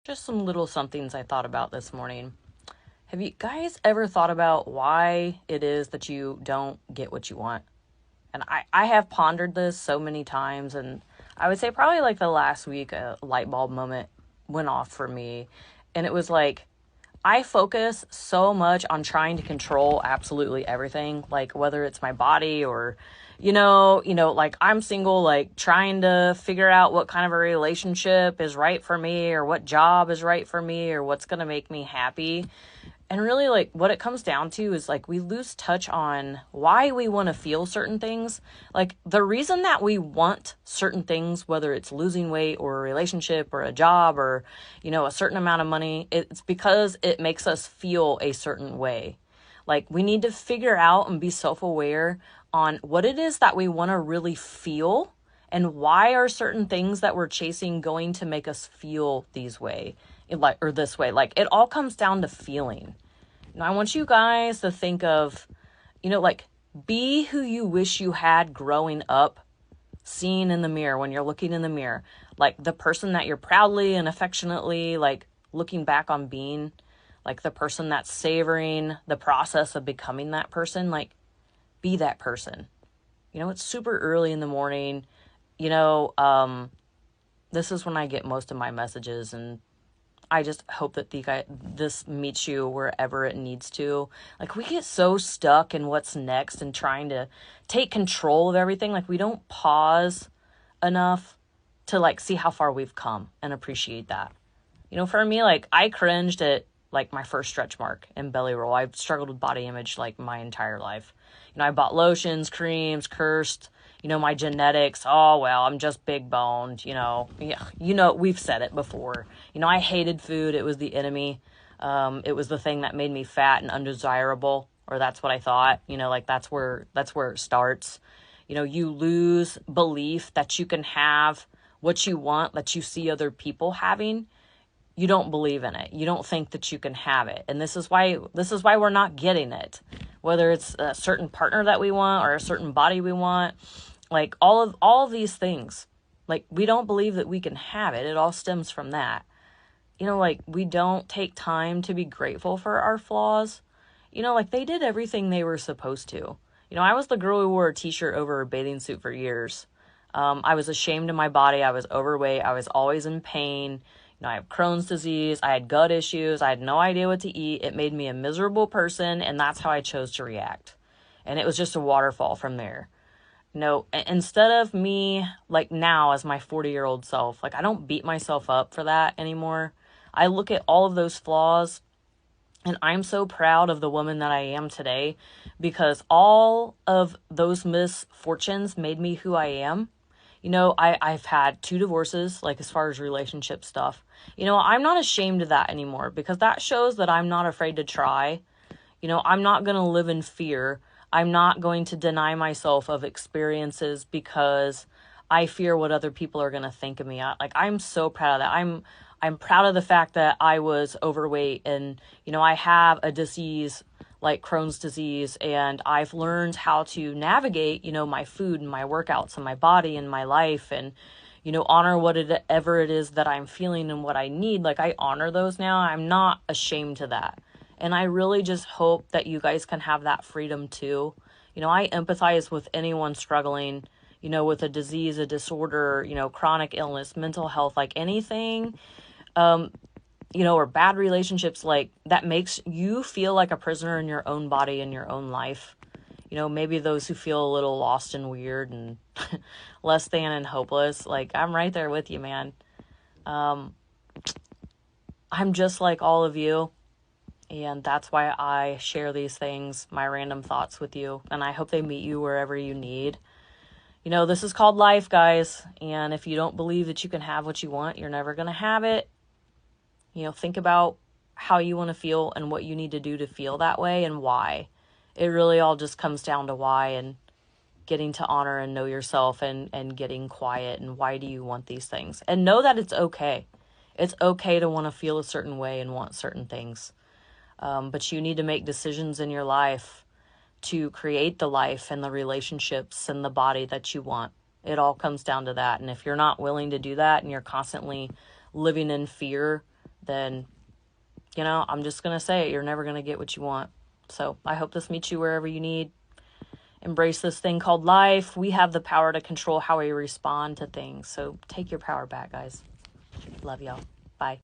Just some little somethings I thought about this morning. Have you guys ever thought about why it is that you don't get what you want? And I have pondered this so many times, and I would say probably like the last week, a light bulb moment went off for me. And it was like, I focus so much on trying to control absolutely everything, like whether it's my body or, like I'm single, like trying to figure out what kind of a relationship is right for me or what job is right for me or what's going to make me happy. And really, like, what it comes down to is, like, we lose touch on why we want to feel certain things. Like, the reason that we want certain things, whether it's losing weight or a relationship or a job or, a certain amount of money, it's because it makes us feel a certain way. Like, we need to figure out and be self-aware on what it is that we want to really feel and why are certain things that we're chasing going to make us feel these way. Or this way. Like, it all comes down to feeling. I want you guys to think of, like, be who you wish you had growing up, seeing in the mirror when you're looking in the mirror. Like, the person that you're proudly and affectionately, like, looking back on being. Like, the person that's savoring the process of becoming that person. Like, be that person. It's super early in the morning. This is when I get most of my messages, and I just hope that this meets you wherever it needs to. Like, we get so stuck in what's next and trying to take control of everything. Like, we don't pause enough to, like, see how far we've come and appreciate that. For me, like, I cringed at, like, my first stretch mark and belly roll. I've struggled with body image, like, my entire life. I bought lotions, creams, cursed, my genetics. Oh, well, I'm just big boned, Yeah, we've said it before. I hated food. It was the enemy. It was the thing that made me fat and undesirable, or that's what I thought, like that's where it starts. You lose belief that you can have what you want, that you see other people having. You don't believe in it. You don't think that you can have it. And this is why we're not getting it. Whether it's a certain partner that we want or a certain body we want, like all of these things, like we don't believe that we can have it. It all stems from that. Like we don't take time to be grateful for our flaws. Like they did everything they were supposed to. I was the girl who wore a t-shirt over a bathing suit for years. I was ashamed of my body. I was overweight. I was always in pain. I have Crohn's disease. I had gut issues. I had no idea what to eat. It made me a miserable person, and that's how I chose to react. And it was just a waterfall from there. Instead of me, like now as my 40-year-old self, like I don't beat myself up for that anymore. I look at all of those flaws, and I'm so proud of the woman that I am today because all of those misfortunes made me who I am. I've had 2 divorces, like as far as relationship stuff. I'm not ashamed of that anymore because that shows that I'm not afraid to try. I'm not going to live in fear. I'm not going to deny myself of experiences because I fear what other people are going to think of me. I'm so proud of that. I'm proud of the fact that I was overweight and, I have a disease like Crohn's disease, and I've learned how to navigate, my food and my workouts and my body and my life and, honor whatever it is that I'm feeling and what I need. Like I honor those now. I'm not ashamed to that. And I really just hope that you guys can have that freedom too. I empathize with anyone struggling, with a disease, a disorder, chronic illness, mental health, like anything, or bad relationships, like that makes you feel like a prisoner in your own body and your own life. Maybe those who feel a little lost and weird and less than and hopeless. Like I'm right there with you, man. I'm just like all of you. And that's why I share these things, my random thoughts with you. And I hope they meet you wherever you need. This is called life, guys. And if you don't believe that you can have what you want, you're never going to have it. Think about how you want to feel and what you need to do to feel that way and why. It really all just comes down to why and getting to honor and know yourself and getting quiet and why do you want these things. And know that it's okay. It's okay to want to feel a certain way and want certain things. But you need to make decisions in your life to create the life and the relationships and the body that you want. It all comes down to that. And if you're not willing to do that and you're constantly living in fear, then, you know, I'm just going to say it. You're never going to get what you want. So I hope this meets you wherever you need. Embrace this thing called life. We have the power to control how we respond to things. So take your power back, guys. Love y'all. Bye.